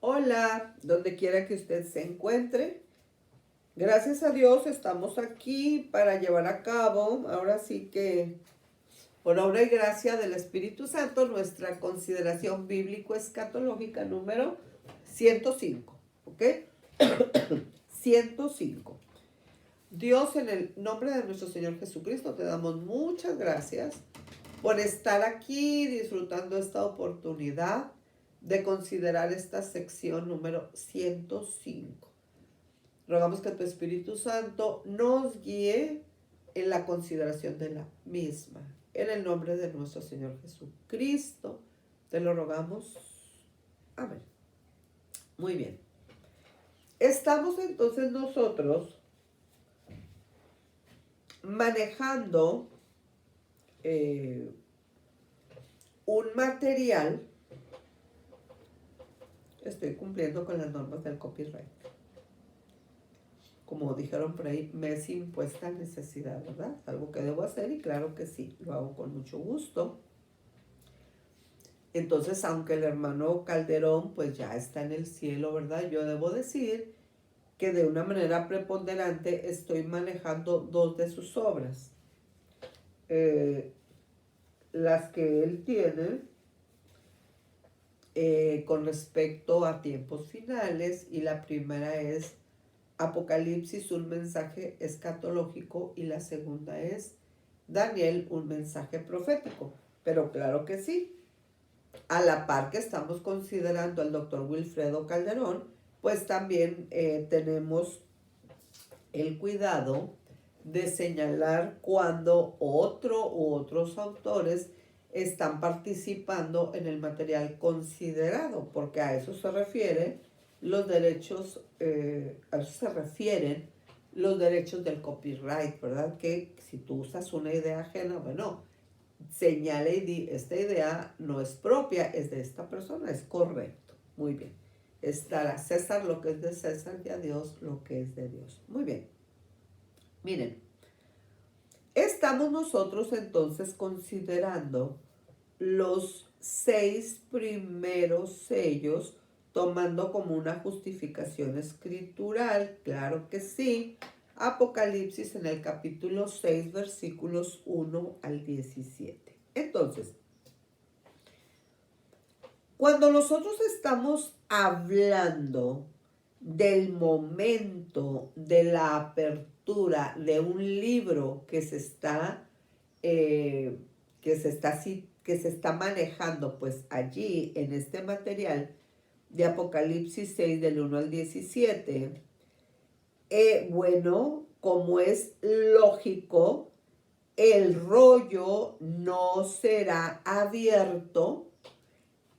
Hola, donde quiera que usted se encuentre. Gracias a Dios estamos aquí para llevar a cabo, ahora sí que por obra y gracia del Espíritu Santo, nuestra consideración bíblico-escatológica número 105. ¿Ok? 105. Dios, en el nombre de nuestro Señor Jesucristo, te damos muchas gracias por estar aquí disfrutando esta oportunidad de considerar esta sección número 105. Rogamos que tu Espíritu Santo nos guíe en la consideración de la misma. En el nombre de nuestro Señor Jesucristo, te lo rogamos. Amén. Muy bien. Estamos entonces nosotros manejando un material. Estoy cumpliendo con las normas del copyright. Como dijeron por ahí, me es impuesta necesidad, ¿verdad? Es algo que debo hacer y claro que sí, lo hago con mucho gusto. Entonces, aunque el hermano Calderón pues ya está en el cielo, ¿verdad? Yo debo decir que de una manera preponderante estoy manejando dos de sus obras. Las que él tiene con respecto a tiempos finales, y la primera es Apocalipsis, un mensaje escatológico, y la segunda es Daniel, un mensaje profético. Pero claro que sí, a la par que estamos considerando al doctor Wilfredo Calderón, pues también tenemos el cuidado de señalar cuando otro u otros autores están participando en el material considerado, porque a eso se refiere los derechos, a eso se refieren los derechos del copyright, ¿verdad? Que si tú usas una idea ajena, bueno, señala y di, esta idea no es propia, es de esta persona, es correcto. Muy bien. Estará a César lo que es de César y a Dios lo que es de Dios. Muy bien. Miren, estamos nosotros entonces considerando los 6 primeros sellos, tomando como una justificación escritural, claro que sí, Apocalipsis en el capítulo 6, versículos 1 al 17. Entonces, cuando nosotros estamos hablando del momento de la apertura de un libro que se está, que se está manejando pues allí en este material de Apocalipsis 6 del 1 al 17, bueno, como es lógico, el rollo no será abierto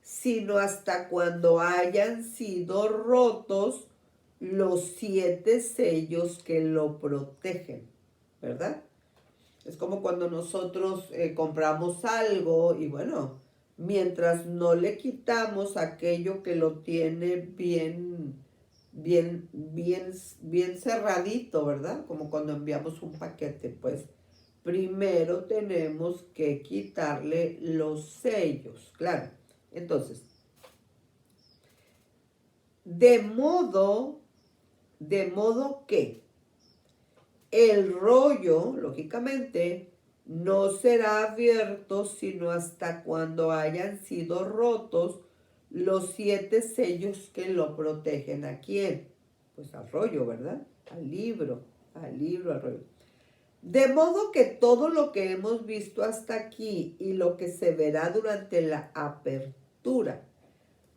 sino hasta cuando hayan sido rotos los 7 sellos que lo protegen, ¿verdad? Es como cuando nosotros compramos algo y bueno, mientras no le quitamos aquello que lo tiene bien cerradito, ¿verdad? Como cuando enviamos un paquete, pues primero tenemos que quitarle los sellos, claro. Entonces, de modo que el rollo, lógicamente, no será abierto sino hasta cuando hayan sido rotos los 7 sellos que lo protegen. ¿A quién? Pues al rollo, ¿verdad? Al libro, al rollo. De modo que todo lo que hemos visto hasta aquí y lo que se verá durante la apertura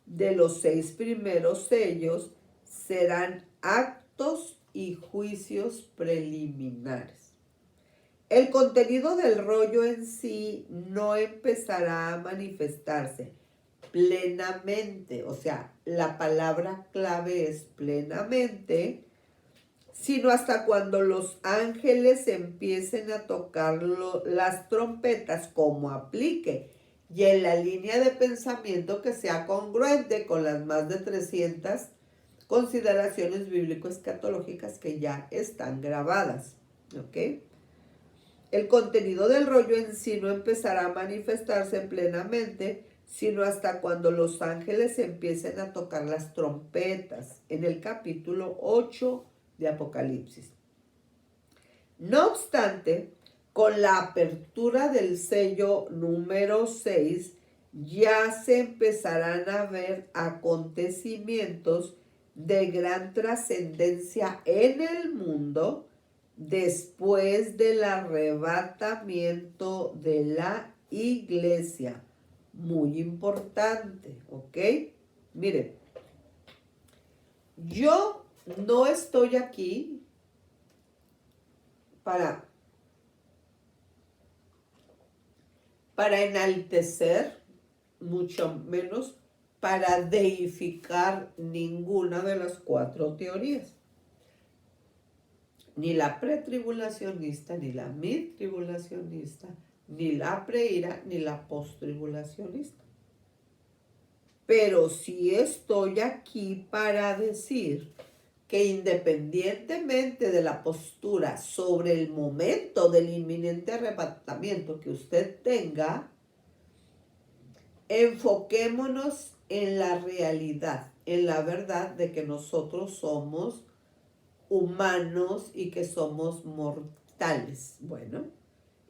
de los 6 primeros sellos serán actos y juicios preliminares. El contenido del rollo en sí no empezará a manifestarse plenamente, o sea, la palabra clave es plenamente, sino hasta cuando los ángeles empiecen a tocar las trompetas como aplique y en la línea de pensamiento que sea congruente con las más de 300 consideraciones bíblico-escatológicas que ya están grabadas. ¿Ok? El contenido del rollo en sí no empezará a manifestarse plenamente, sino hasta cuando los ángeles empiecen a tocar las trompetas, en el capítulo 8 de Apocalipsis. No obstante, con la apertura del sello número 6, ya se empezarán a ver acontecimientos de gran trascendencia en el mundo después del arrebatamiento de la iglesia. Muy importante, ¿ok? Miren, yo no estoy aquí para enaltecer, mucho menos para deificar ninguna de las 4 teorías. Ni la pretribulacionista, ni la midtribulacionista, ni la preira, ni la posttribulacionista. Pero sí estoy aquí para decir que independientemente de la postura sobre el momento del inminente arrebatamiento que usted tenga, enfoquémonos en la realidad, en la verdad de que nosotros somos humanos y que somos mortales. Bueno,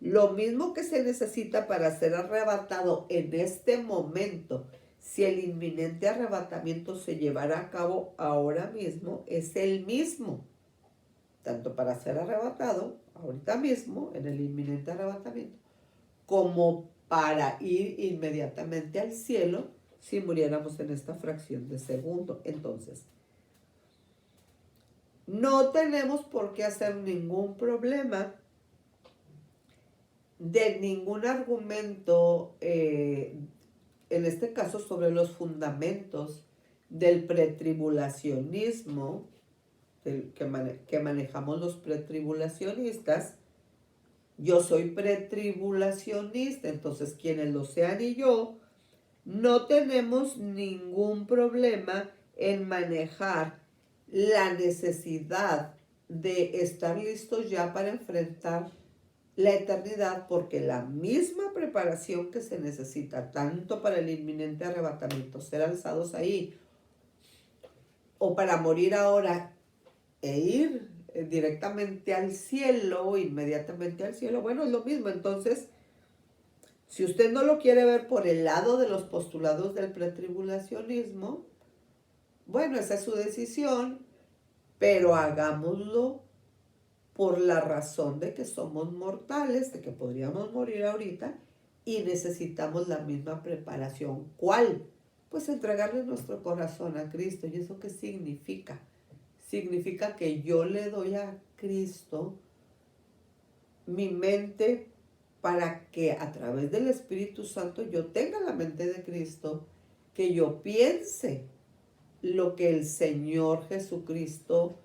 lo mismo que se necesita para ser arrebatado en este momento, si el inminente arrebatamiento se llevará a cabo ahora mismo, es el mismo, tanto para ser arrebatado ahorita mismo, en el inminente arrebatamiento, como para ir inmediatamente al cielo si muriéramos en esta fracción de segundo. Entonces, no tenemos por qué hacer ningún problema de ningún argumento, en este caso sobre los fundamentos del pretribulacionismo, que manejamos los pretribulacionistas. Yo soy pretribulacionista, entonces quienes lo sean y yo, no tenemos ningún problema en manejar la necesidad de estar listos ya para enfrentar la eternidad, porque la misma preparación que se necesita tanto para el inminente arrebatamiento, ser alzados ahí, o para morir ahora e ir directamente al cielo, inmediatamente al cielo, bueno, es lo mismo. Entonces, si usted no lo quiere ver por el lado de los postulados del pretribulacionismo, bueno, esa es su decisión, pero hagámoslo por la razón de que somos mortales, de que podríamos morir ahorita y necesitamos la misma preparación. ¿Cuál? Pues entregarle nuestro corazón a Cristo. ¿Y eso qué significa? Significa que yo le doy a Cristo mi mente para que a través del Espíritu Santo yo tenga la mente de Cristo, que yo piense lo que el Señor Jesucristo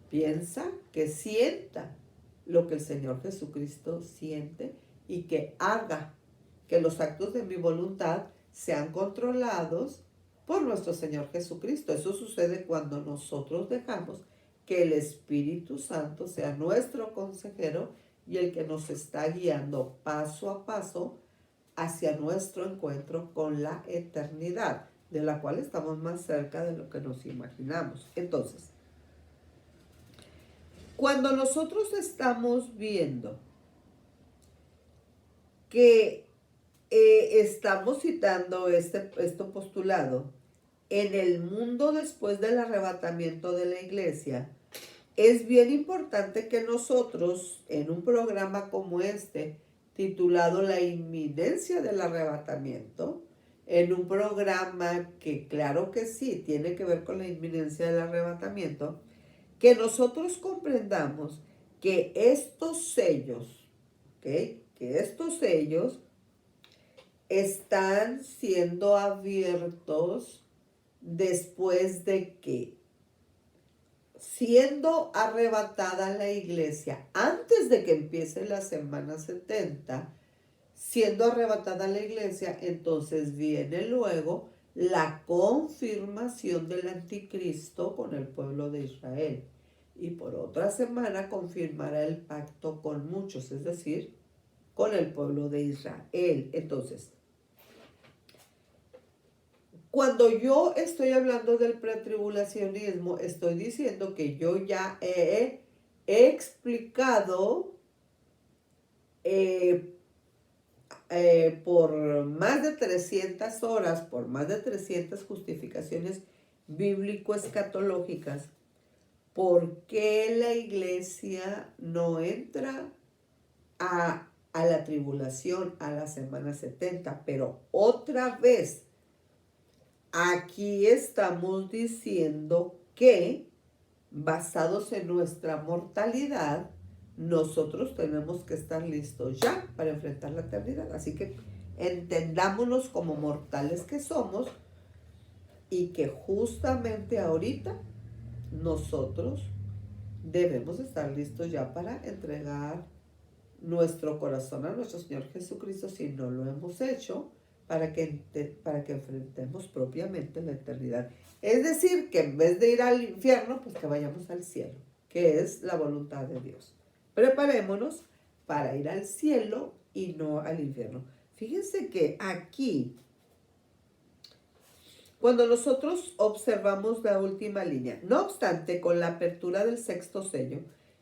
piensa, que sienta lo que el Señor Jesucristo siente y que haga que los actos de mi voluntad sean controlados por nuestro Señor Jesucristo. Eso sucede cuando nosotros dejamos que el Espíritu Santo sea nuestro consejero y el que nos está guiando paso a paso hacia nuestro encuentro con la eternidad, de la cual estamos más cerca de lo que nos imaginamos. Entonces, cuando nosotros estamos viendo que estamos citando este postulado en el mundo después del arrebatamiento de la iglesia, es bien importante que nosotros, en un programa como este, titulado La inminencia del arrebatamiento, en un programa que claro que sí tiene que ver con la inminencia del arrebatamiento, que nosotros comprendamos que estos sellos, ¿ok? Que estos sellos están siendo abiertos después de que, siendo arrebatada la iglesia, antes de que empiece la semana 70, siendo arrebatada la iglesia, entonces viene luego la confirmación del anticristo con el pueblo de Israel. Y por otra semana confirmará el pacto con muchos, es decir, con el pueblo de Israel. Entonces, Cuando yo estoy hablando del pretribulacionismo, estoy diciendo que yo ya he explicado eh, por más de 300 horas, por más de 300 justificaciones bíblico-escatológicas, por qué la iglesia no entra a la tribulación, a la semana 70. Pero otra vez, aquí estamos diciendo que, basados en nuestra mortalidad, nosotros tenemos que estar listos ya para enfrentar la eternidad. Así que entendámonos como mortales que somos y que justamente ahorita nosotros debemos estar listos ya para entregar nuestro corazón a nuestro Señor Jesucristo si no lo hemos hecho, para que enfrentemos propiamente la eternidad. Es decir, que en vez de ir al infierno, pues que vayamos al cielo, que es la voluntad de Dios. Preparémonos para ir al cielo y no al infierno. Fíjense que aquí, cuando nosotros observamos la última línea, no obstante, con la apertura del sexto sello,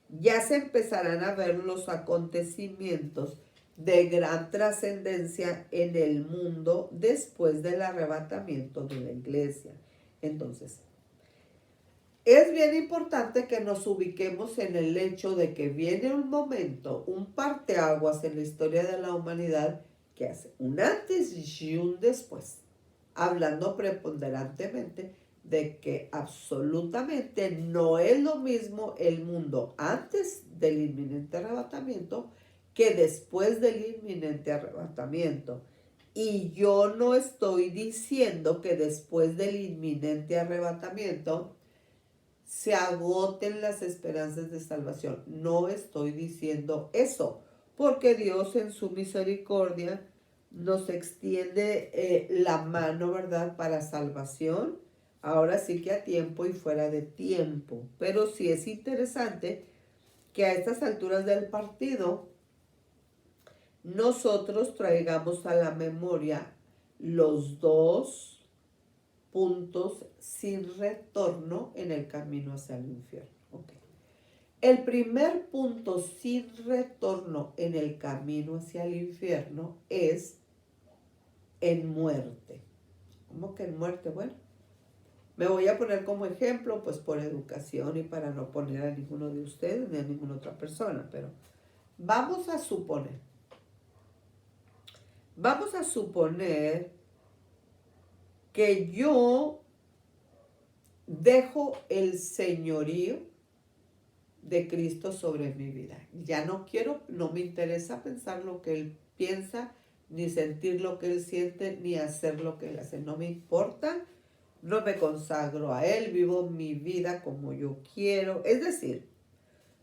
ya se empezarán a ver los acontecimientos de gran trascendencia en el mundo después del arrebatamiento de la iglesia. Entonces, es bien importante que nos ubiquemos en el hecho de que viene un momento, un parteaguas en la historia de la humanidad que hace un antes y un después, hablando preponderantemente de que absolutamente no es lo mismo el mundo antes del inminente arrebatamiento que después del inminente arrebatamiento. Y yo no estoy diciendo que después del inminente arrebatamiento se agoten las esperanzas de salvación. No estoy diciendo eso, porque Dios en su misericordia nos extiende la mano, ¿verdad?, para salvación. Ahora sí que a tiempo y fuera de tiempo. Pero sí es interesante que a estas alturas del partido nosotros traigamos a la memoria los dos puntos sin retorno en el camino hacia el infierno. Okay. El primer punto sin retorno en el camino hacia el infierno es en muerte. ¿Cómo que en muerte? Bueno, me voy a poner como ejemplo, pues por educación y para no poner a ninguno de ustedes ni a ninguna otra persona, pero vamos a suponer que yo dejo el señorío de Cristo sobre mi vida. Ya no quiero, no me interesa pensar lo que Él piensa, ni sentir lo que Él siente, ni hacer lo que Él hace. No me importa, no me consagro a Él, vivo mi vida como yo quiero. Es decir,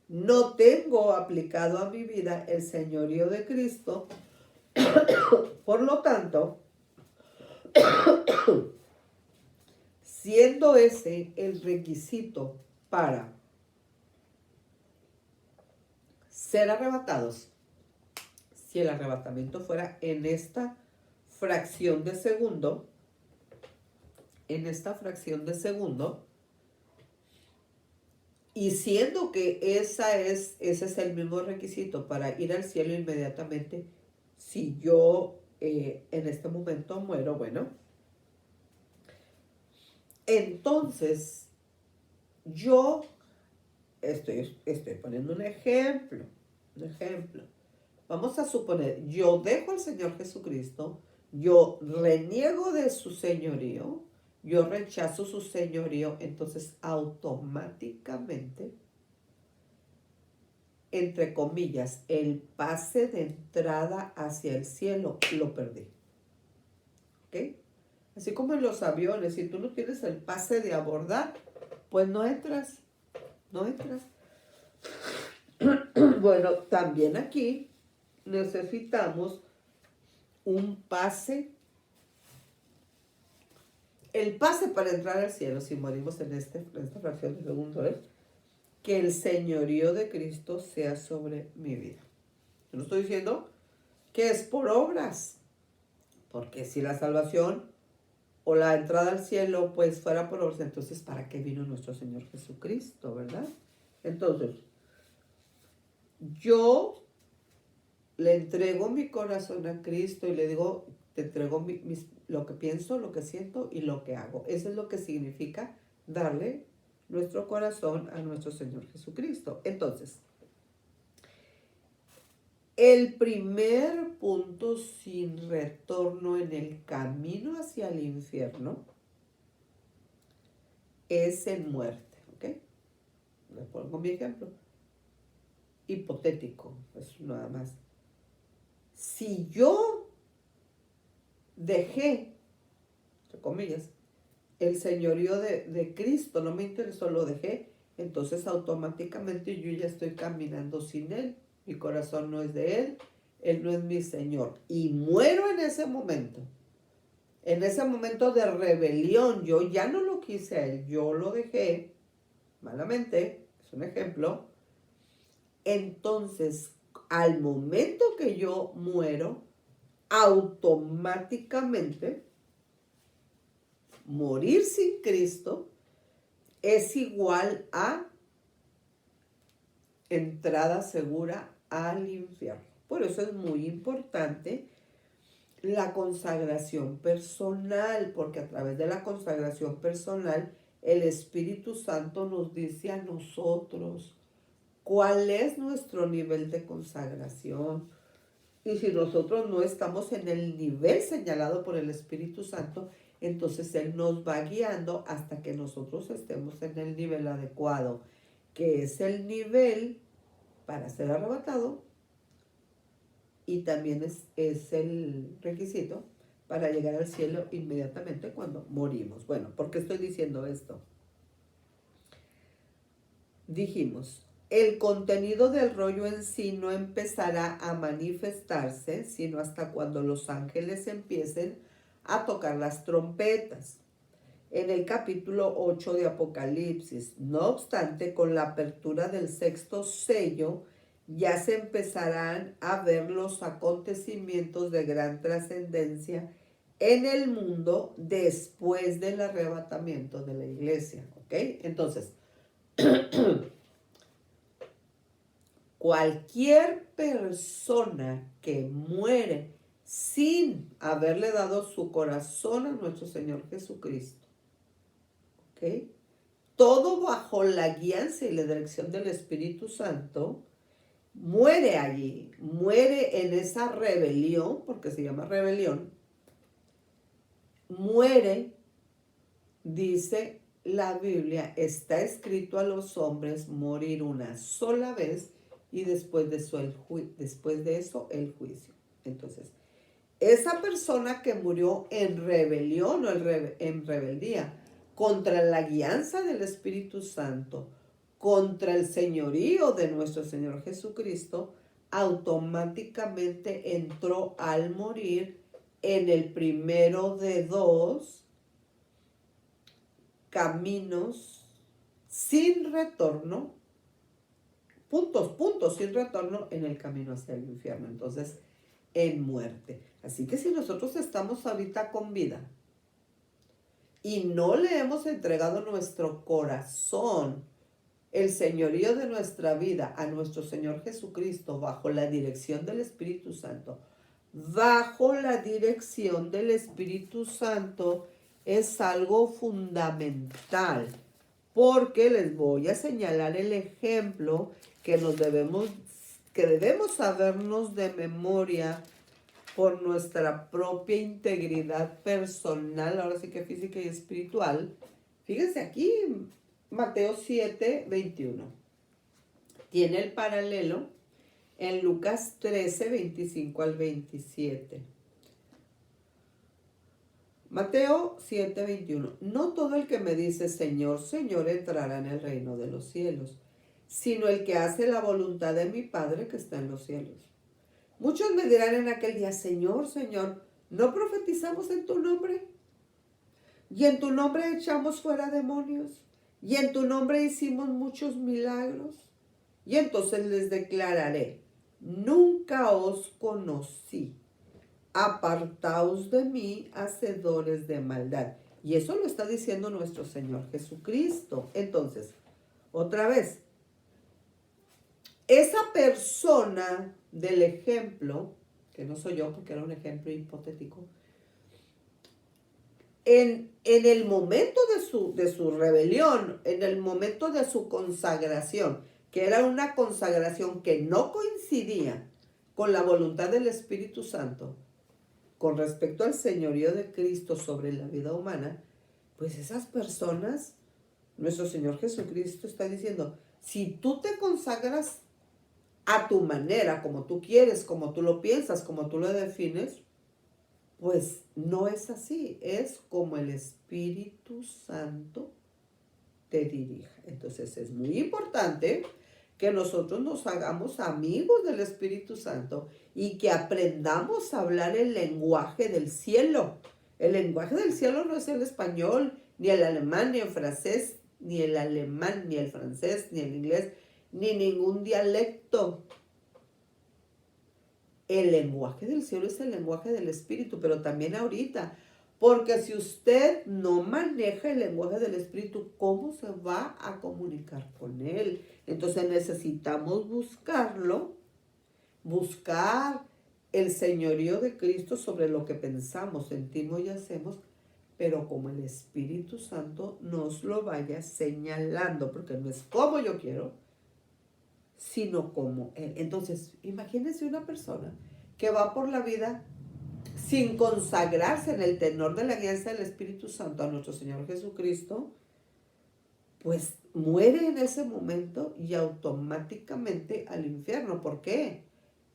no tengo aplicado a mi vida el señorío de Cristo. Por lo tanto, siendo ese el requisito para ser arrebatados, si el arrebatamiento fuera en esta fracción de segundo, y siendo que ese es el mismo requisito para ir al cielo inmediatamente, si yo en este momento muero, bueno, entonces yo estoy poniendo un ejemplo. Vamos a suponer, yo dejo al Señor Jesucristo, yo reniego de su señorío, yo rechazo su señorío, entonces automáticamente, entre comillas, el pase de entrada hacia el cielo lo perdí. ¿Ok? Así como en los aviones, si tú no tienes el pase de abordar, pues no entras. Bueno, también aquí necesitamos un pase. El pase para entrar al cielo, si morimos en esta fracción de segundo, es que el señorío de Cristo sea sobre mi vida. Yo no estoy diciendo que es por obras, porque si la salvación o la entrada al cielo pues fuera por obras, entonces ¿para qué vino nuestro Señor Jesucristo, verdad? Entonces, yo le entrego mi corazón a Cristo y le digo, te entrego lo que pienso, lo que siento y lo que hago. Eso es lo que significa darle nuestro corazón a nuestro Señor Jesucristo. Entonces, el primer punto sin retorno en el camino hacia el infierno es en muerte, ¿ok? Le pongo mi ejemplo hipotético, es nada más. Si yo dejé, entre comillas, el señorío de Cristo, no me interesó, lo dejé, entonces automáticamente yo ya estoy caminando sin Él. Mi corazón no es de Él no es mi Señor. Y muero en ese momento de rebelión. Yo ya no lo quise a Él, yo lo dejé malamente, es un ejemplo. Entonces, al momento que yo muero, automáticamente morir sin Cristo es igual a entrada segura al infierno. Por eso es muy importante la consagración personal, porque a través de la consagración personal el Espíritu Santo nos dice a nosotros cuál es nuestro nivel de consagración. Y si nosotros no estamos en el nivel señalado por el Espíritu Santo, entonces Él nos va guiando hasta que nosotros estemos en el nivel adecuado, que es el nivel para ser arrebatado y también es el requisito para llegar al cielo inmediatamente cuando morimos. Bueno, ¿por qué estoy diciendo esto? Dijimos, el contenido del rollo en sí no empezará a manifestarse sino hasta cuando los ángeles empiecen a tocar las trompetas. En el capítulo 8 de Apocalipsis, no obstante, con la apertura del sexto sello, ya se empezarán a ver los acontecimientos de gran trascendencia en el mundo después del arrebatamiento de la iglesia. ¿Ok? Entonces, cualquier persona que muere sin haberle dado su corazón a nuestro Señor Jesucristo, ¿ok? Todo bajo la guianza y la dirección del Espíritu Santo, muere allí, muere en esa rebelión, porque se llama rebelión, muere, dice la Biblia, está escrito a los hombres morir una sola vez y después de eso el juicio. Entonces, esa persona que murió en rebelión o en rebeldía contra la guianza del Espíritu Santo, contra el señorío de nuestro Señor Jesucristo, automáticamente entró al morir en el primero de dos caminos sin retorno, puntos sin retorno en el camino hacia el infierno. Entonces, en muerte. Así que si nosotros estamos ahorita con vida y no le hemos entregado nuestro corazón, el señorío de nuestra vida a nuestro Señor Jesucristo bajo la dirección del Espíritu Santo, bajo la dirección del Espíritu Santo es algo fundamental, porque les voy a señalar el ejemplo que debemos sabernos de memoria por nuestra propia integridad personal, ahora sí que física y espiritual. Fíjense aquí, Mateo 7, 21. Tiene el paralelo en Lucas 13, 25 al 27. Mateo 7, 21. No todo el que me dice Señor, Señor entrará en el reino de los cielos, sino el que hace la voluntad de mi Padre que está en los cielos. Muchos me dirán en aquel día, Señor, Señor, ¿no profetizamos en tu nombre? Y en tu nombre echamos fuera demonios. Y en tu nombre hicimos muchos milagros. Y entonces les declararé, nunca os conocí. apartaos de mí, hacedores de maldad. Y eso lo está diciendo nuestro Señor Jesucristo. Entonces, otra vez, esa persona del ejemplo, que no soy yo porque era un ejemplo hipotético, en el momento de su rebelión, en el momento de su consagración, que era una consagración que no coincidía con la voluntad del Espíritu Santo, con respecto al señorío de Cristo sobre la vida humana, pues esas personas, nuestro Señor Jesucristo está diciendo, si tú te consagras a tu manera, como tú quieres, como tú lo piensas, como tú lo defines, pues no es así, es como el Espíritu Santo te dirija. Entonces es muy importante que nosotros nos hagamos amigos del Espíritu Santo y que aprendamos a hablar el lenguaje del cielo. El lenguaje del cielo no es el español, ni el alemán, ni el francés, ni el alemán, ni el francés, ni el inglés, ni ningún dialecto. El lenguaje del cielo es el lenguaje del Espíritu, pero también ahorita. Porque si usted no maneja el lenguaje del Espíritu, ¿cómo se va a comunicar con él? Entonces necesitamos buscarlo, buscar el señorío de Cristo sobre lo que pensamos, sentimos y hacemos, pero como el Espíritu Santo nos lo vaya señalando, porque no es como yo quiero, sino como Él. Entonces, imagínense una persona que va por la vida sin consagrarse en el tenor de la guianza del Espíritu Santo a nuestro Señor Jesucristo, pues muere en ese momento y automáticamente al infierno. ¿Por qué?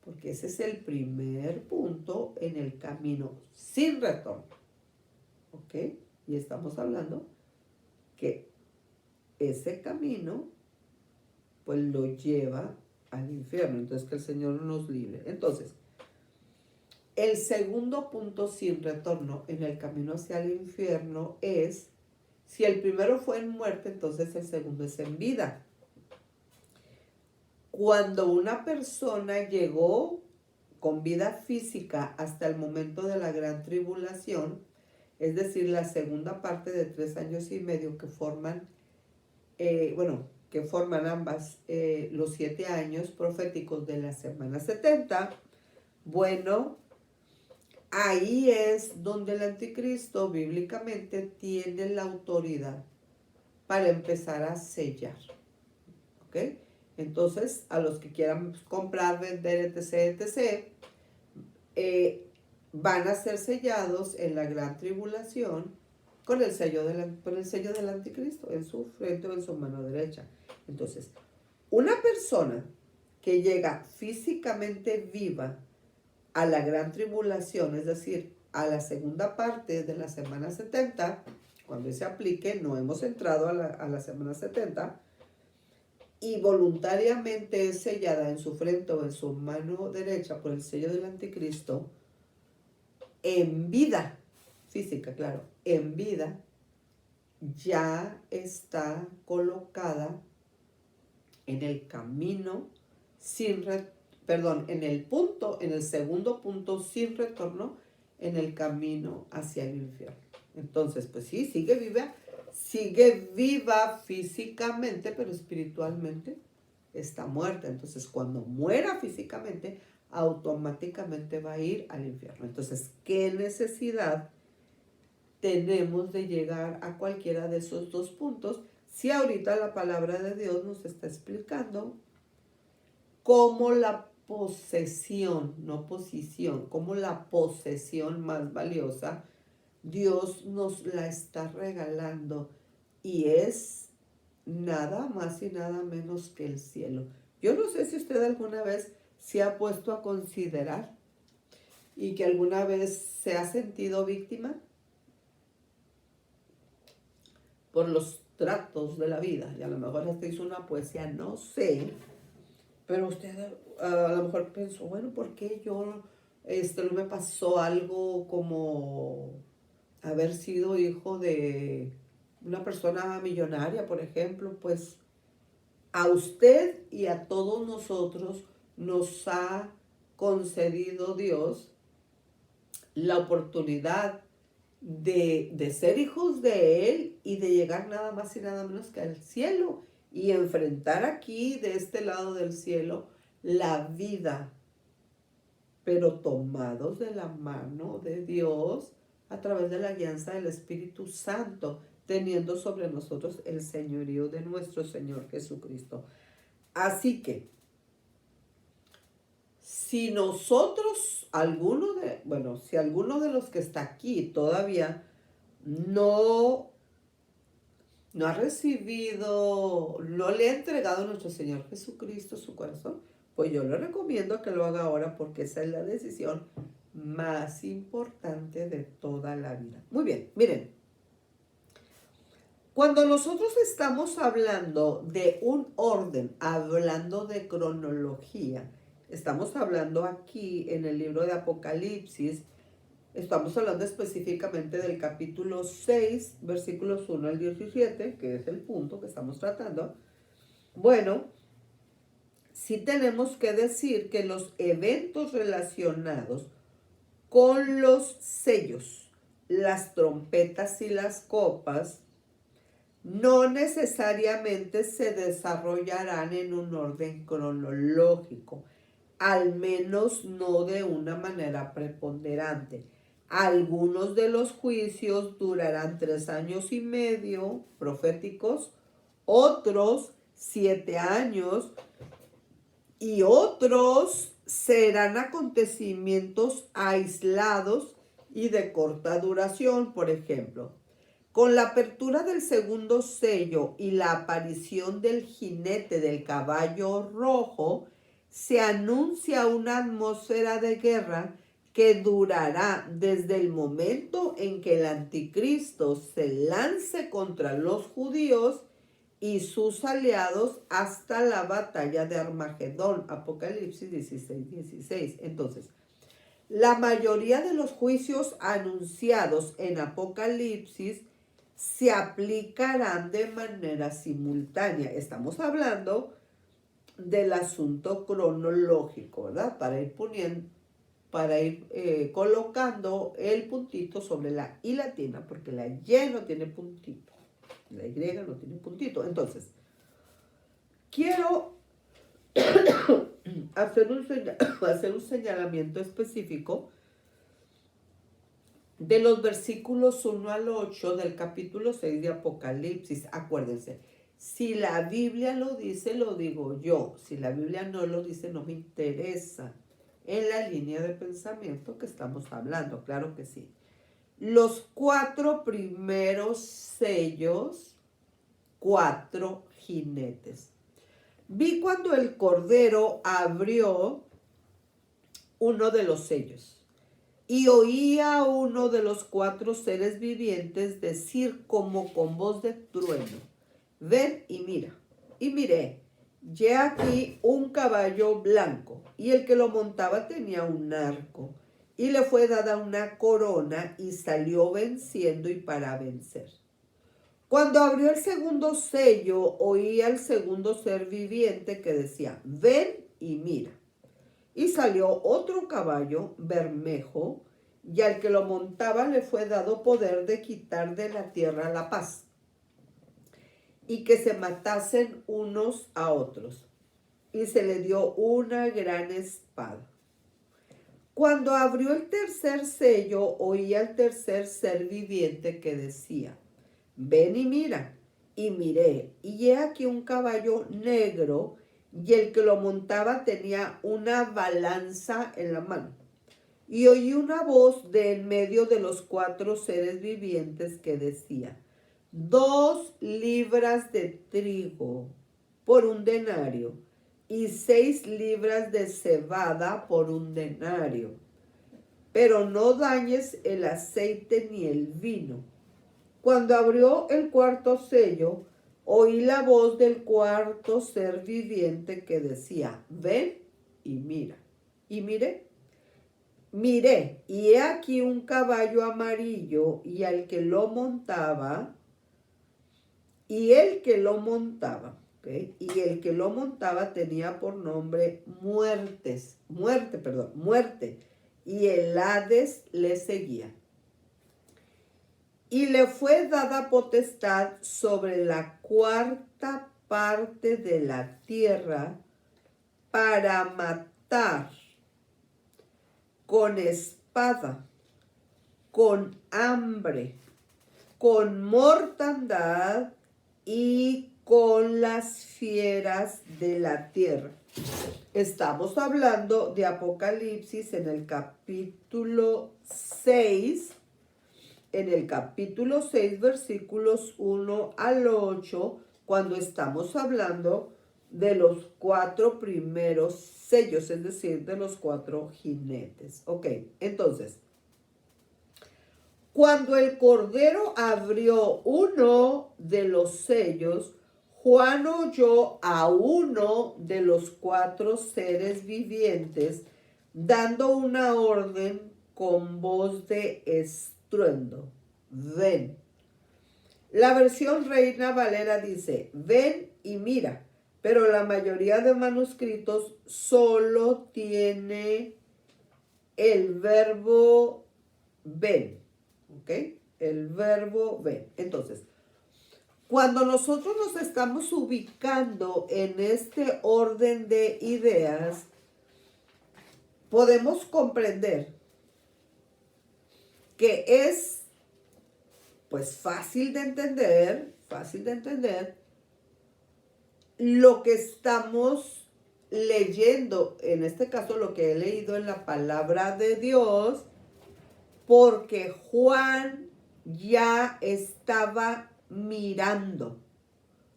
Porque ese es el primer punto en el camino sin retorno. ¿Ok? Y estamos hablando que ese camino pues lo lleva al infierno. Entonces que el Señor nos libre. Entonces, el segundo punto sin retorno en el camino hacia el infierno es, si el primero fue en muerte, entonces el segundo es en vida. Cuando una persona llegó con vida física hasta el momento de la gran tribulación, es decir, la segunda parte de 3 años y medio que forman, que forman ambas los 7 años proféticos de la semana 70, bueno, ahí es donde el anticristo bíblicamente tiene la autoridad para empezar a sellar. ¿Ok? Entonces, a los que quieran comprar, vender, etc., van a ser sellados en la gran tribulación con el sello del anticristo en su frente o en su mano derecha. Entonces, una persona que llega físicamente viva a la gran tribulación, es decir, a la segunda parte de la semana 70, cuando se aplique, no hemos entrado a la semana 70, y voluntariamente es sellada en su frente o en su mano derecha por el sello del anticristo, en vida física, claro, en vida, ya está colocada en el camino en el segundo punto sin retorno, en el camino hacia el infierno. Entonces, pues sí, sigue viva físicamente, pero espiritualmente está muerta. Entonces, cuando muera físicamente, automáticamente va a ir al infierno. Entonces, ¿qué necesidad tenemos de llegar a cualquiera de esos dos puntos si ahorita la palabra de Dios nos está explicando cómo la posesión, no posición, como la posesión más valiosa, Dios nos la está regalando y es nada más y nada menos que el cielo? Yo no sé si usted alguna vez se ha puesto a considerar y que alguna vez se ha sentido víctima por los tratos de la vida, y a lo mejor hasta hizo una poesía, no sé, pero usted a lo mejor pensó, bueno, ¿por qué yo no me pasó algo como haber sido hijo de una persona millonaria, por ejemplo? Pues a usted y a todos nosotros nos ha concedido Dios la oportunidad de ser hijos de Él y de llegar nada más y nada menos que al cielo y enfrentar aquí, de este lado del cielo, la vida, pero tomados de la mano de Dios a través de la guianza del Espíritu Santo, teniendo sobre nosotros el señorío de nuestro Señor Jesucristo. Así que, si nosotros, si alguno de los que está aquí todavía no ha recibido, no le ha entregado a nuestro Señor Jesucristo su corazón, pues yo le recomiendo que lo haga ahora porque esa es la decisión más importante de toda la vida. Muy bien, miren, cuando nosotros estamos hablando de un orden, hablando de cronología, estamos hablando aquí en el libro de Apocalipsis, estamos hablando específicamente del capítulo 6, versículos 1 al 17, que es el punto que estamos tratando. Bueno, sí tenemos que decir que los eventos relacionados con los sellos, las trompetas y las copas, no necesariamente se desarrollarán en un orden cronológico, al menos no de una manera preponderante. Algunos de los juicios durarán 3 años y medio proféticos, otros 7 años y otros serán acontecimientos aislados y de corta duración. Por ejemplo, con la apertura del segundo sello y la aparición del jinete del caballo rojo, se anuncia una atmósfera de guerra que durará desde el momento en que el anticristo se lance contra los judíos y sus aliados hasta la batalla de Armagedón, Apocalipsis 16:16. Entonces, la mayoría de los juicios anunciados en Apocalipsis se aplicarán de manera simultánea. Estamos hablando del asunto cronológico, ¿verdad? Para ir colocando el puntito sobre la I latina, porque la Y no tiene puntito, la Y no tiene puntito. Entonces, quiero hacer un señalamiento específico de los versículos 1 al 8 del capítulo 6 de Apocalipsis. Acuérdense, si la Biblia lo dice, lo digo yo. Si la Biblia no lo dice, no me interesa. En la línea de pensamiento que estamos hablando, claro que sí. Los 4 primeros sellos, 4 jinetes. Vi cuando el Cordero abrió uno de los sellos. Y oí a uno de los 4 seres vivientes decir como con voz de trueno: ven y mira. Y miré, y aquí un caballo blanco, y el que lo montaba tenía un arco, y le fue dada una corona, y salió venciendo y para vencer. Cuando abrió el segundo sello, oí al segundo ser viviente que decía: ven y mira. Y salió otro caballo bermejo, y al que lo montaba le fue dado poder de quitar de la tierra la paz, y que se matasen unos a otros. Y se le dio una gran espada. Cuando abrió el tercer sello, oí al tercer ser viviente que decía: ven y mira. Y miré, y he aquí un caballo negro, y el que lo montaba tenía una balanza en la mano. Y oí una voz de en medio de los 4 seres vivientes que decía: 2 libras de trigo por un denario, y 6 libras de cebada por un denario. Pero no dañes el aceite ni el vino. Cuando abrió el cuarto sello, oí la voz del cuarto ser viviente que decía: ven y mira. Y miré, y he aquí un caballo amarillo, y el que lo montaba, tenía por nombre muerte, y el Hades le seguía. Y le fue dada potestad sobre la cuarta parte de la tierra para matar con espada, con hambre, con mortandad y con las fieras de la tierra. Estamos hablando de Apocalipsis en el capítulo 6, versículos 1 al 8, cuando estamos hablando de los 4 primeros sellos, es decir, de los 4 jinetes. Ok, entonces, cuando el Cordero abrió uno de los sellos, Juan oyó a uno de los 4 seres vivientes dando una orden con voz de estruendo: ven. La versión Reina Valera dice: ven y mira, pero la mayoría de manuscritos solo tiene el verbo ven, ¿ok? El verbo ven. Entonces, cuando nosotros nos estamos ubicando en este orden de ideas, podemos comprender que es pues fácil de entender lo que estamos leyendo, en este caso lo que he leído en la palabra de Dios, porque Juan ya estaba mirando.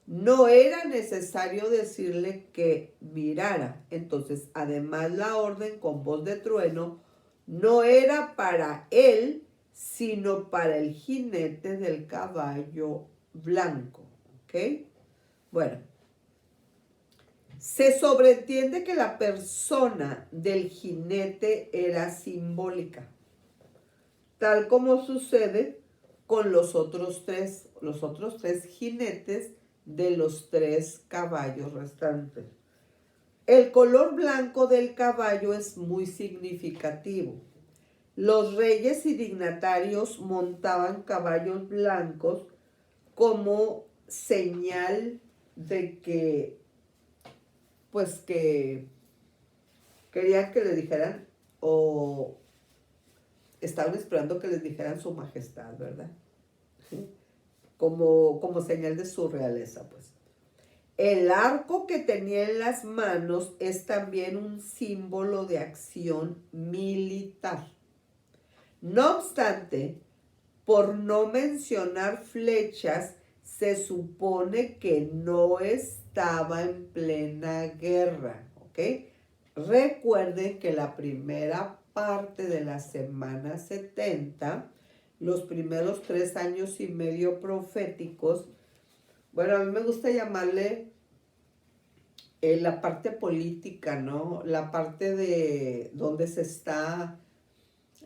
No era necesario decirle que mirara. Entonces, además la orden con voz de trueno no era para él, sino para el jinete del caballo blanco. ¿Ok? Bueno, se sobreentiende que la persona del jinete era simbólica, tal como sucede con los otros tres jinetes de los 3 caballos restantes. El color blanco del caballo es muy significativo. Los reyes y dignatarios montaban caballos blancos como señal de que, pues que querían que le dijeran o estaban esperando que les dijeran su majestad, ¿verdad? Como señal de su realeza, pues. El arco que tenía en las manos es también un símbolo de acción militar. No obstante, por no mencionar flechas, se supone que no estaba en plena guerra, ¿ok? Recuerden que la primera parte de la semana 70, los primeros 3 años y medio proféticos, bueno, a mí me gusta llamarle la parte política, ¿no? La parte de donde se está,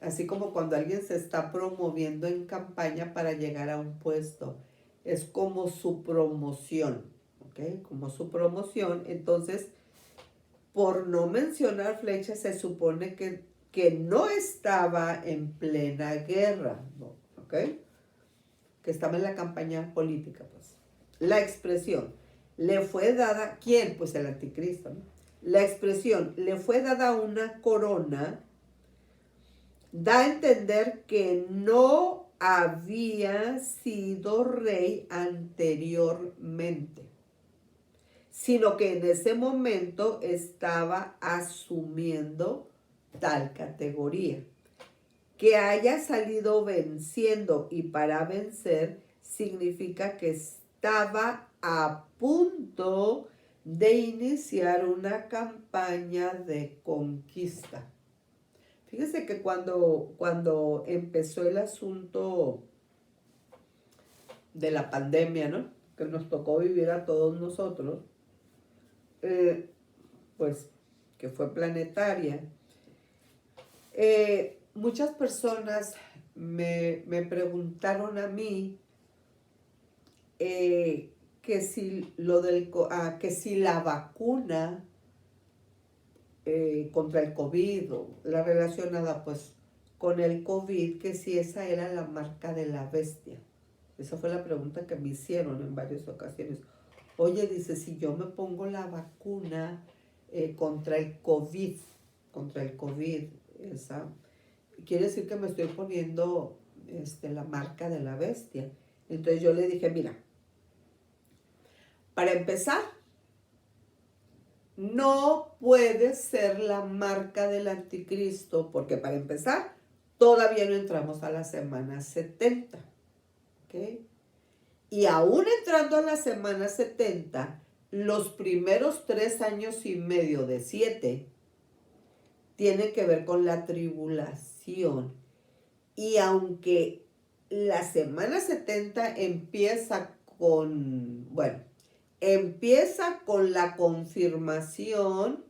así como cuando alguien se está promoviendo en campaña para llegar a un puesto. Es como su promoción, ¿ok? Como su promoción. Entonces, por no mencionar flechas, se supone que no estaba en plena guerra, ¿no? ¿Ok? Que estaba en la campaña política, pues. La expresión le fue dada, ¿quién? Pues el anticristo, ¿no? La expresión le fue dada una corona da a entender que no había sido rey anteriormente, sino que en ese momento estaba asumiendo tal categoría. Que haya salido venciendo y para vencer significa que estaba a punto de iniciar una campaña de conquista. Fíjese que cuando empezó el asunto de la pandemia, ¿no? Que nos tocó vivir a todos nosotros, pues que fue planetaria, muchas personas me preguntaron a mí que si la vacuna contra el COVID, o la relacionada pues con el COVID, que si esa era la marca de la bestia. Esa fue la pregunta que me hicieron en varias ocasiones. Oye, dice, si yo me pongo la vacuna contra el COVID, esa, quiere decir que me estoy poniendo la marca de la bestia. Entonces yo le dije, mira, para empezar, no puede ser la marca del anticristo, porque para empezar, todavía no entramos a la semana 70, ¿ok? Y aún entrando a la semana 70, los primeros 3 años y medio de 7 tienen que ver con la tribulación. Y aunque la semana 70 empieza con la confirmación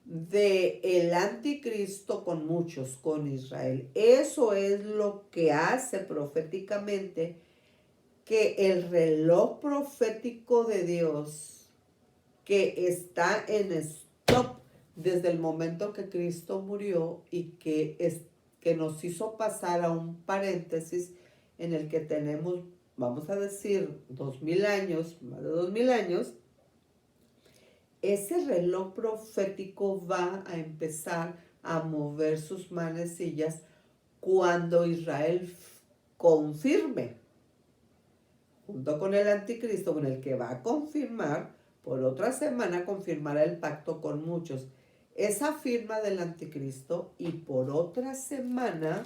de el anticristo con muchos, con Israel. Eso es lo que hace proféticamente que el reloj profético de Dios, que está en stop desde el momento que Cristo murió y que nos hizo pasar a un paréntesis en el que tenemos, vamos a decir, 2000 años, más de 2000 años, ese reloj profético va a empezar a mover sus manecillas cuando Israel confirme, junto con el anticristo, con el que va a confirmar, por otra semana confirmará el pacto con muchos. Esa firma del anticristo, y por otra semana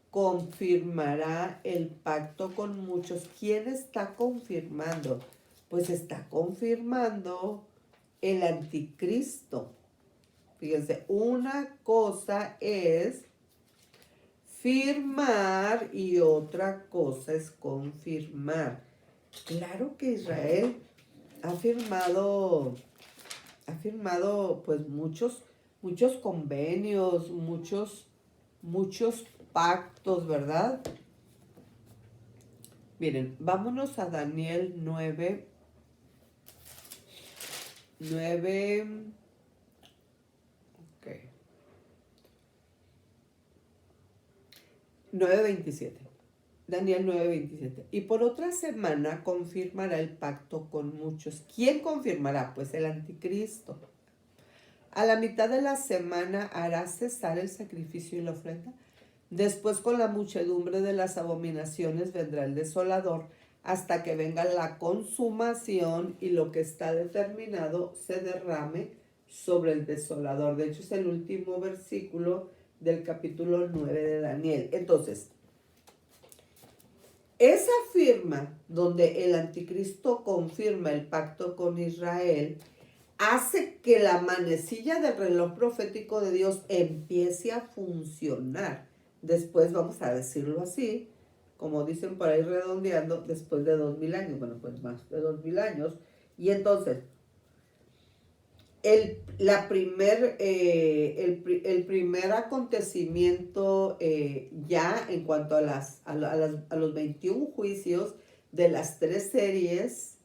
confirmará el pacto con muchos. ¿Quién está confirmando? Pues está confirmando el anticristo. Fíjense, una cosa es firmar y otra cosa es confirmar. Claro que Israel ha firmado pues muchos convenios, muchos pactos, ¿verdad? Miren, vámonos a Daniel 9, 9:27. Daniel 9:27. Y por otra semana confirmará el pacto con muchos. ¿Quién confirmará? Pues el anticristo. A la mitad de la semana hará cesar el sacrificio y la ofrenda. Después, con la muchedumbre de las abominaciones vendrá el desolador, hasta que venga la consumación y lo que está determinado se derrame sobre el desolador. De hecho, es el último versículo del capítulo 9 de Daniel. Entonces, esa firma donde el anticristo confirma el pacto con Israel hace que la manecilla del reloj profético de Dios empiece a funcionar. Después, vamos a decirlo así, como dicen por ahí redondeando, después de 2000 años, bueno, pues más de 2000 años. Y entonces, el primer acontecimiento ya en cuanto a los 21 juicios de las 3 series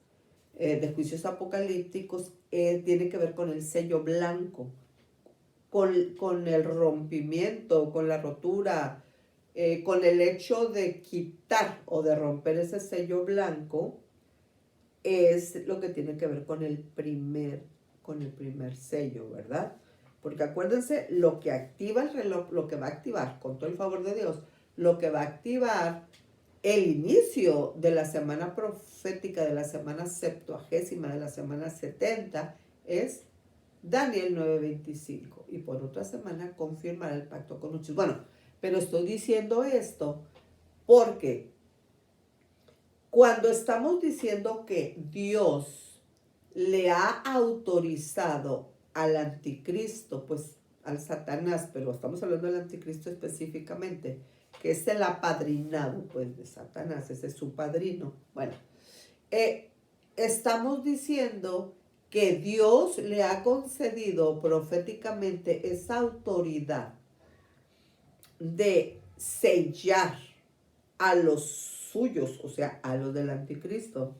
de juicios apocalípticos tiene que ver con el sello blanco, con el rompimiento, con la rotura, con el hecho de quitar o de romper ese sello blanco, es lo que tiene que ver con el primer sello, ¿verdad? Porque acuérdense, lo que activa el reloj, lo que va a activar, con todo el favor de Dios, lo que va a activar el inicio de la semana profética, de la semana 70, de la semana 70, es Daniel 9:25. Y por otra semana confirmará el pacto con muchos. Bueno, pero estoy diciendo esto porque cuando estamos diciendo que Dios le ha autorizado al anticristo, pues al Satanás, pero estamos hablando del anticristo específicamente, que es el apadrinado pues de Satanás, ese es su padrino. Bueno, estamos diciendo que Dios le ha concedido proféticamente esa autoridad de sellar a los suyos, o sea, a los del anticristo.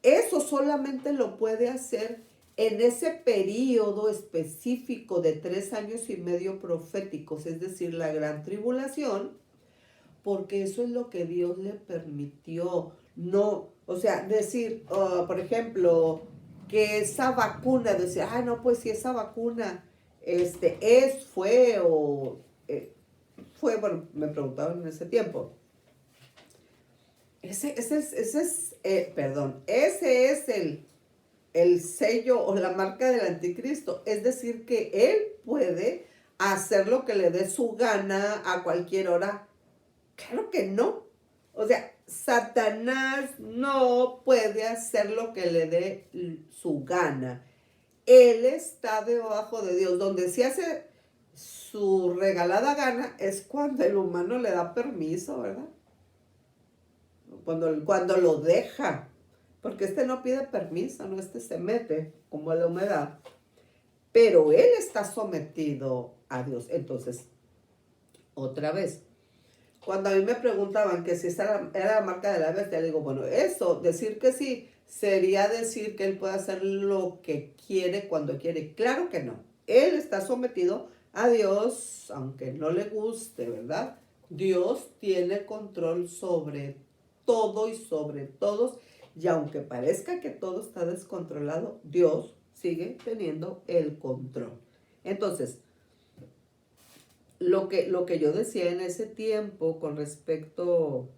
Eso solamente lo puede hacer en ese periodo específico de 3 años y medio proféticos, es decir, la gran tribulación, porque eso es lo que Dios le permitió. No, o sea, decir, por ejemplo, que esa vacuna, decir, ah, no, pues si esa vacuna bueno, me preguntaban en ese tiempo. Ese es el sello o la marca del anticristo. Es decir, que él puede hacer lo que le dé su gana a cualquier hora. Claro que no. O sea, Satanás no puede hacer lo que le dé su gana. Él está debajo de Dios. Donde se hace su regalada gana es cuando el humano le da permiso, ¿verdad? Cuando lo deja. Porque no pide permiso, no, se mete como la humedad. Pero él está sometido a Dios. Entonces, otra vez, cuando a mí me preguntaban que si esa era la marca de la bestia, le digo, bueno, eso, decir que sí, sería decir que él puede hacer lo que quiere cuando quiere. Claro que no. Él está sometido a Dios, aunque no le guste, ¿verdad? Dios tiene control sobre todo y sobre todos. Y aunque parezca que todo está descontrolado, Dios sigue teniendo el control. Entonces, lo que yo decía en ese tiempo con respecto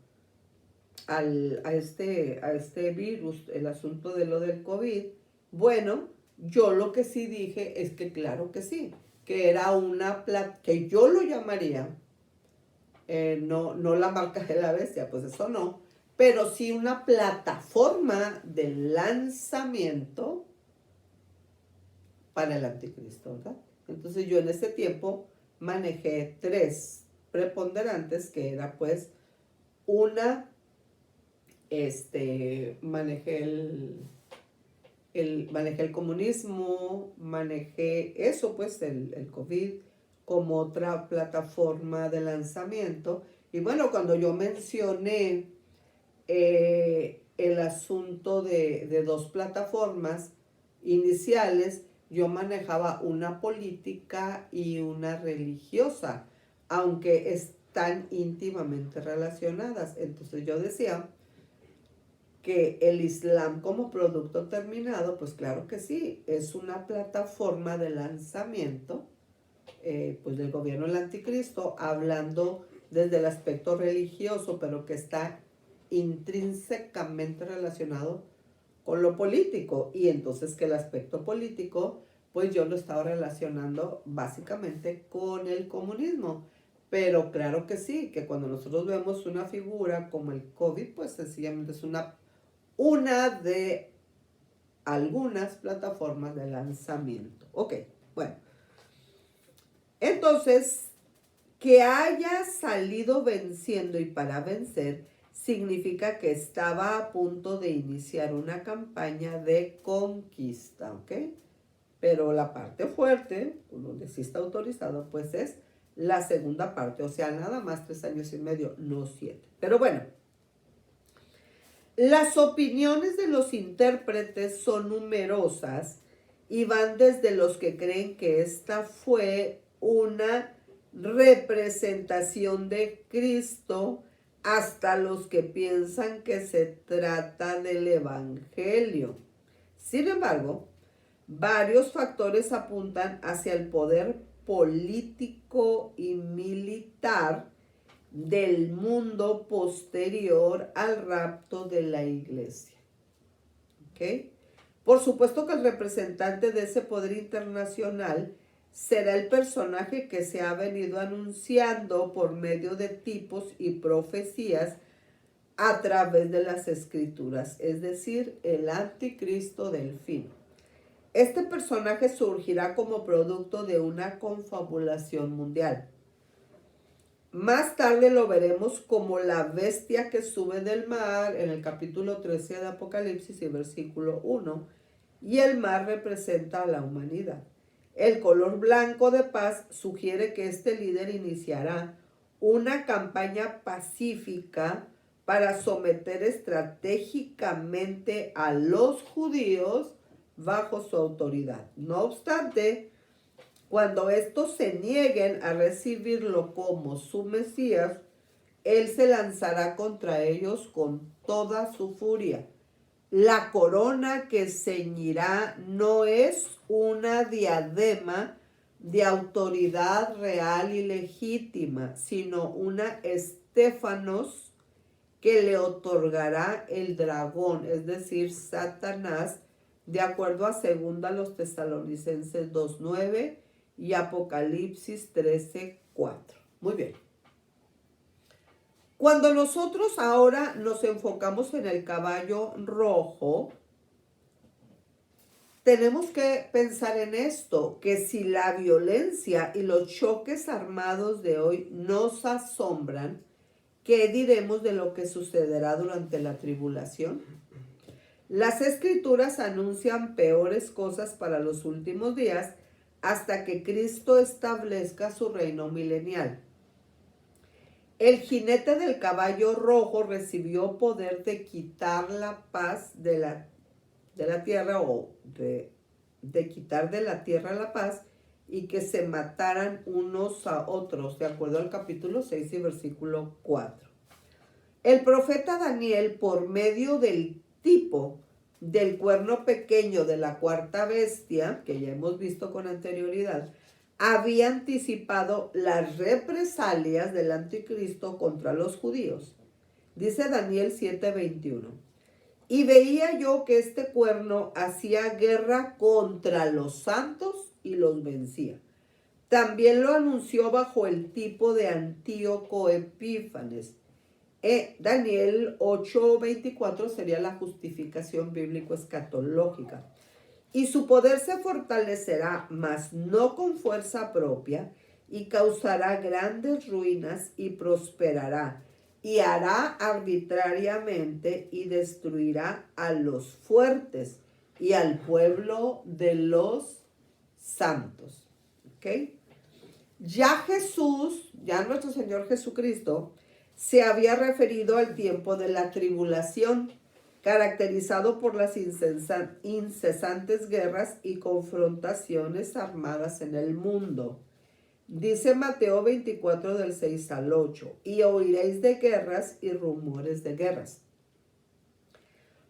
a este virus, el asunto de lo del COVID, bueno, yo lo que sí dije es que claro que sí, que era que yo lo llamaría, no la marca de la bestia, pues eso no, pero sí una plataforma de lanzamiento para el anticristo, ¿verdad? Entonces yo en ese tiempo manejé 3 preponderantes, que era pues manejé el comunismo, manejé eso pues, el COVID, como otra plataforma de lanzamiento. Y bueno, cuando yo mencioné el asunto de 2 plataformas iniciales, yo manejaba una política y una religiosa, aunque están íntimamente relacionadas. Entonces yo decía que el Islam como producto terminado, pues claro que sí, es una plataforma de lanzamiento pues del gobierno del anticristo, hablando desde el aspecto religioso, pero que está intrínsecamente relacionado con lo político. Y entonces que el aspecto político, pues yo lo estaba relacionando básicamente con el comunismo. Pero claro que sí, que cuando nosotros vemos una figura como el COVID, pues sencillamente es una de algunas plataformas de lanzamiento. Ok, bueno. Entonces, que haya salido venciendo y para vencer significa que estaba a punto de iniciar una campaña de conquista, ¿ok? Pero la parte fuerte, donde sí está autorizado, pues es la segunda parte, o sea, nada más 3 años y medio, no 7. Pero bueno, las opiniones de los intérpretes son numerosas y van desde los que creen que esta fue una representación de Cristo hasta los que piensan que se trata del Evangelio. Sin embargo, varios factores apuntan hacia el poder político y militar del mundo posterior al rapto de la iglesia. ¿Ok? Por supuesto que el representante de ese poder internacional será el personaje que se ha venido anunciando por medio de tipos y profecías a través de las escrituras, es decir, el anticristo del fin. Este personaje surgirá como producto de una confabulación mundial. Más tarde lo veremos como la bestia que sube del mar en el capítulo 13 de Apocalipsis y versículo 1. Y el mar representa a la humanidad. El color blanco de paz sugiere que este líder iniciará una campaña pacífica para someter estratégicamente a los judíos bajo su autoridad. No obstante, cuando estos se nieguen a recibirlo como su Mesías, él se lanzará contra ellos con toda su furia. La corona que ceñirá no es una diadema de autoridad real y legítima, sino una estéfanos que le otorgará el dragón, es decir, Satanás, de acuerdo a 2 Tesalonicenses 2:9 y Apocalipsis 13:4. Muy bien. Cuando nosotros ahora nos enfocamos en el caballo rojo, tenemos que pensar en esto, que si la violencia y los choques armados de hoy nos asombran, ¿qué diremos de lo que sucederá durante la tribulación? Las escrituras anuncian peores cosas para los últimos días hasta que Cristo establezca su reino milenial. El jinete del caballo rojo recibió poder de quitar la paz de la tierra o de quitar de la tierra la paz y que se mataran unos a otros, de acuerdo al capítulo 6 y versículo 4. El profeta Daniel, por medio del tipo del cuerno pequeño de la cuarta bestia, que ya hemos visto con anterioridad, había anticipado las represalias del anticristo contra los judíos. Dice Daniel 7:21. Y veía yo que este cuerno hacía guerra contra los santos y los vencía. También lo anunció bajo el tipo de Antíoco Epífanes. Daniel 8:24 sería la justificación bíblico-escatológica. Y su poder se fortalecerá, mas no con fuerza propia, y causará grandes ruinas y prosperará, y hará arbitrariamente y destruirá a los fuertes y al pueblo de los santos. ¿Ok? Ya Jesús, ya nuestro Señor Jesucristo, se había referido al tiempo de la tribulación, caracterizado por las incesantes guerras y confrontaciones armadas en el mundo. Dice Mateo 24 del 6 al 8, y oiréis de guerras y rumores de guerras.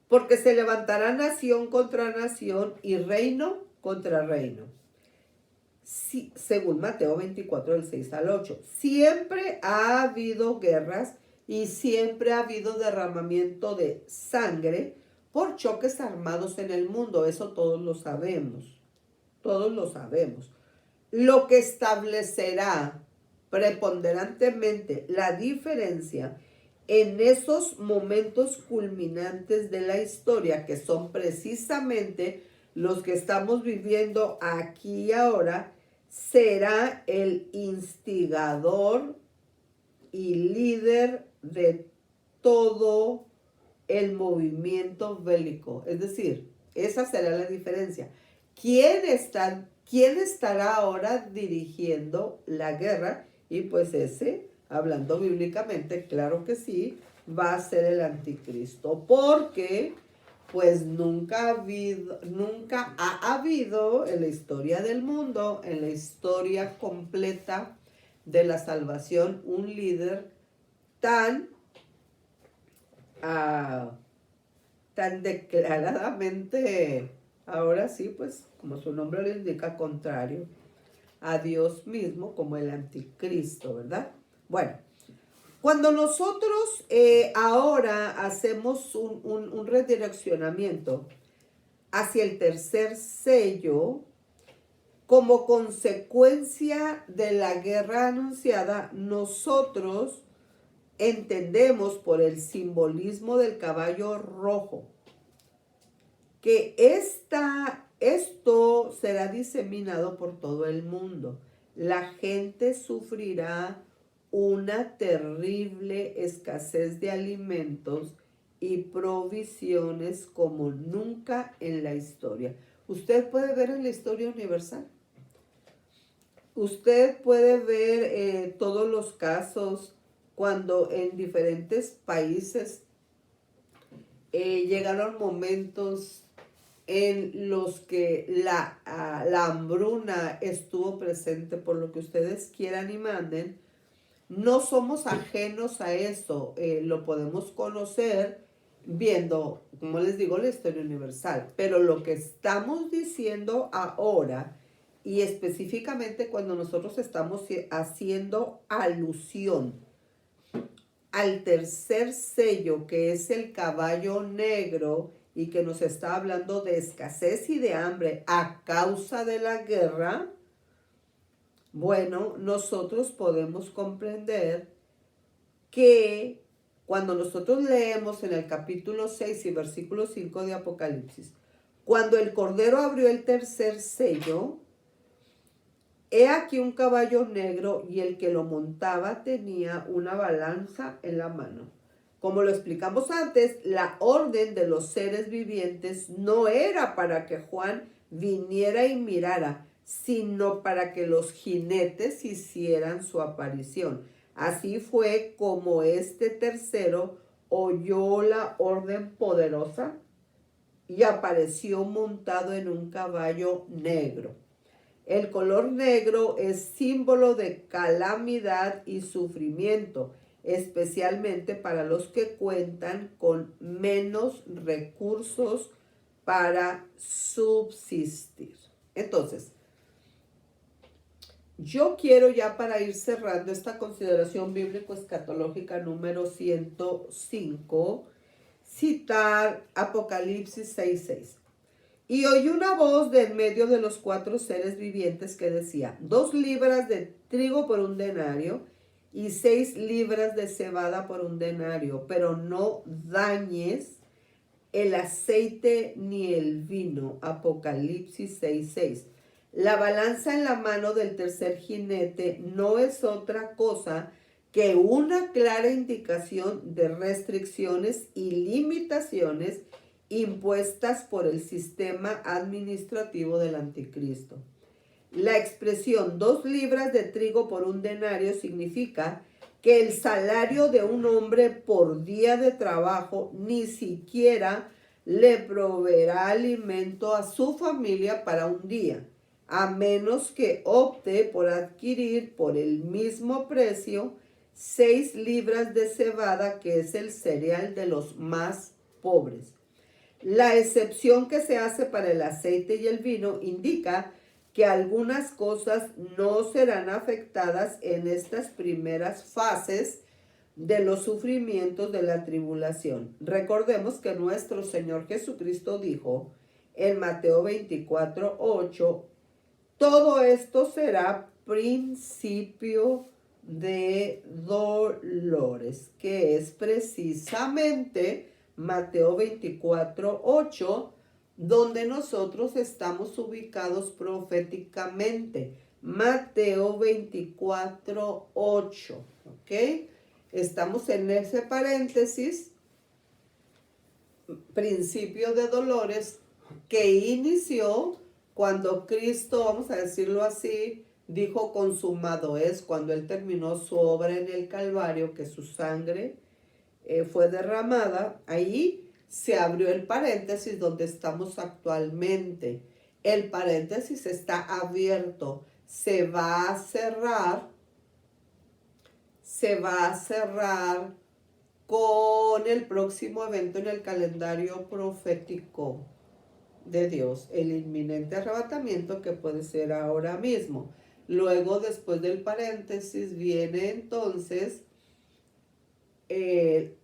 Porque se levantará nación contra nación y reino contra reino. Sí, según Mateo 24 del 6 al 8. Siempre ha habido guerras y siempre ha habido derramamiento de sangre por choques armados en el mundo. Eso todos lo sabemos. Todos lo sabemos. Lo que establecerá preponderantemente la diferencia en esos momentos culminantes de la historia, que son precisamente los que estamos viviendo aquí y ahora, será el instigador y líder de todo el movimiento bélico. Es decir, esa será la diferencia. ¿Quién estará ahora dirigiendo la guerra? Y pues ese, hablando bíblicamente, claro que sí, va a ser el anticristo. Porque pues nunca ha habido en la historia del mundo, en la historia completa de la salvación, un líder tan declaradamente, ahora sí, pues como su nombre lo indica, contrario a Dios mismo, como el anticristo, ¿verdad? Bueno, cuando nosotros ahora hacemos un redireccionamiento hacia el tercer sello, como consecuencia de la guerra anunciada, nosotros entendemos por el simbolismo del caballo rojo que esto será diseminado por todo el mundo. La gente sufrirá una terrible escasez de alimentos y provisiones como nunca en la historia. Usted puede ver en la historia universal. Usted puede ver todos los casos cuando en diferentes países llegaron momentos en los que la hambruna estuvo presente, por lo que ustedes quieran y manden, no somos ajenos a eso, lo podemos conocer viendo, como les digo, la historia universal, pero lo que estamos diciendo ahora, y específicamente cuando nosotros estamos haciendo alusión al tercer sello, que es el caballo negro, y que nos está hablando de escasez y de hambre a causa de la guerra, bueno, nosotros podemos comprender que cuando nosotros leemos en el capítulo 6 y versículo 5 de Apocalipsis, cuando el Cordero abrió el tercer sello, he aquí un caballo negro y el que lo montaba tenía una balanza en la mano. Como lo explicamos antes, la orden de los seres vivientes no era para que Juan viniera y mirara, sino para que los jinetes hicieran su aparición. Así fue como este tercero oyó la orden poderosa y apareció montado en un caballo negro. El color negro es símbolo de calamidad y sufrimiento, especialmente para los que cuentan con menos recursos para subsistir. Entonces, yo quiero ya para ir cerrando esta consideración bíblico-escatológica número 105, citar Apocalipsis 6:6. Y oí una voz de en medio de los cuatro seres vivientes que decía: 2 libras de trigo por un denario y 6 libras de cebada por un denario, pero no dañes el aceite ni el vino. Apocalipsis 6:6. La balanza en la mano del tercer jinete no es otra cosa que una clara indicación de restricciones y limitaciones impuestas por el sistema administrativo del anticristo. La expresión 2 libras de trigo por un denario significa que el salario de un hombre por día de trabajo ni siquiera le proveerá alimento a su familia para un día, a menos que opte por adquirir por el mismo precio 6 libras de cebada, que es el cereal de los más pobres. La excepción que se hace para el aceite y el vino indica que algunas cosas no serán afectadas en estas primeras fases de los sufrimientos de la tribulación. Recordemos que nuestro Señor Jesucristo dijo en Mateo 24:8, todo esto será principio de dolores, que es precisamente Mateo 24:8, donde nosotros estamos ubicados proféticamente. Mateo 24:8, ¿ok? Estamos en ese paréntesis, principio de dolores, que inició cuando Cristo, vamos a decirlo así, dijo consumado es, cuando Él terminó su obra en el Calvario, que su sangre fue derramada. Ahí se abrió el paréntesis donde estamos actualmente. El paréntesis está abierto, se va a cerrar con el próximo evento en el calendario profético de Dios, el inminente arrebatamiento, que puede ser ahora mismo. Luego, después del paréntesis, viene entonces el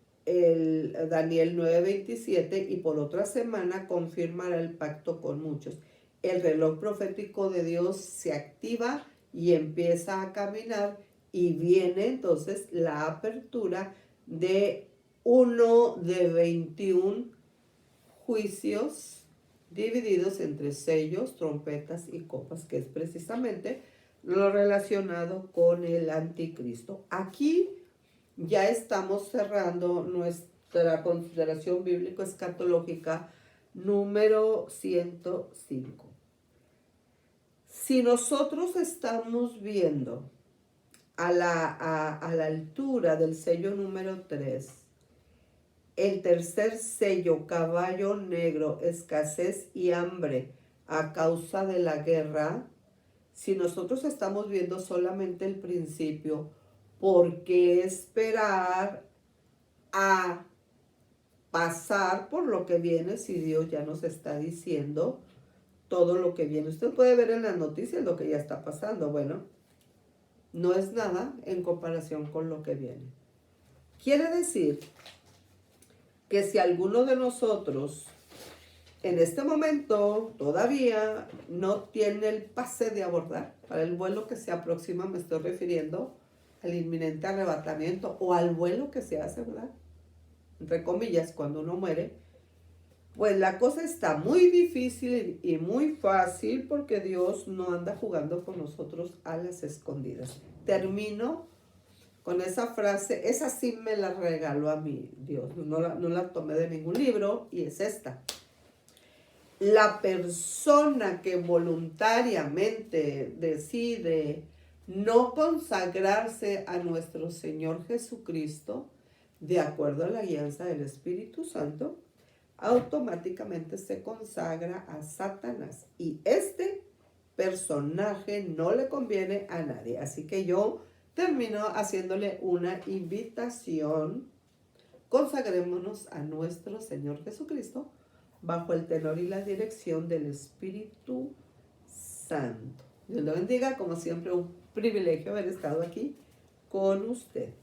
Daniel 9:27, y por otra semana confirmará el pacto con muchos. El reloj profético de Dios se activa y empieza a caminar, y viene entonces la apertura de uno de 21 juicios divididos entre sellos, trompetas y copas, que es precisamente lo relacionado con el anticristo. Aquí ya estamos cerrando nuestra consideración bíblico-escatológica número 105. Si nosotros estamos viendo a la altura del sello número 3, El tercer sello, caballo negro, escasez y hambre a causa de la guerra. Si nosotros estamos viendo solamente el principio, ¿por qué esperar a pasar por lo que viene si Dios ya nos está diciendo todo lo que viene? Usted puede ver en las noticias lo que ya está pasando. Bueno, no es nada en comparación con lo que viene. Quiere decir que si alguno de nosotros en este momento todavía no tiene el pase de abordar para el vuelo que se aproxima, me estoy refiriendo al inminente arrebatamiento o al vuelo que se hace, ¿verdad? Entre comillas, cuando uno muere, pues la cosa está muy difícil y muy fácil porque Dios no anda jugando con nosotros a las escondidas. Termino con esa frase, esa sí me la regaló a mí Dios, no la tomé de ningún libro, y es esta. La persona que voluntariamente decide no consagrarse a nuestro Señor Jesucristo, de acuerdo a la guianza del Espíritu Santo, automáticamente se consagra a Satanás. Y este personaje no le conviene a nadie. Así que yo termino haciéndole una invitación. Consagrémonos a nuestro Señor Jesucristo bajo el tenor y la dirección del Espíritu Santo. Dios lo bendiga, como siempre, un privilegio haber estado aquí con usted.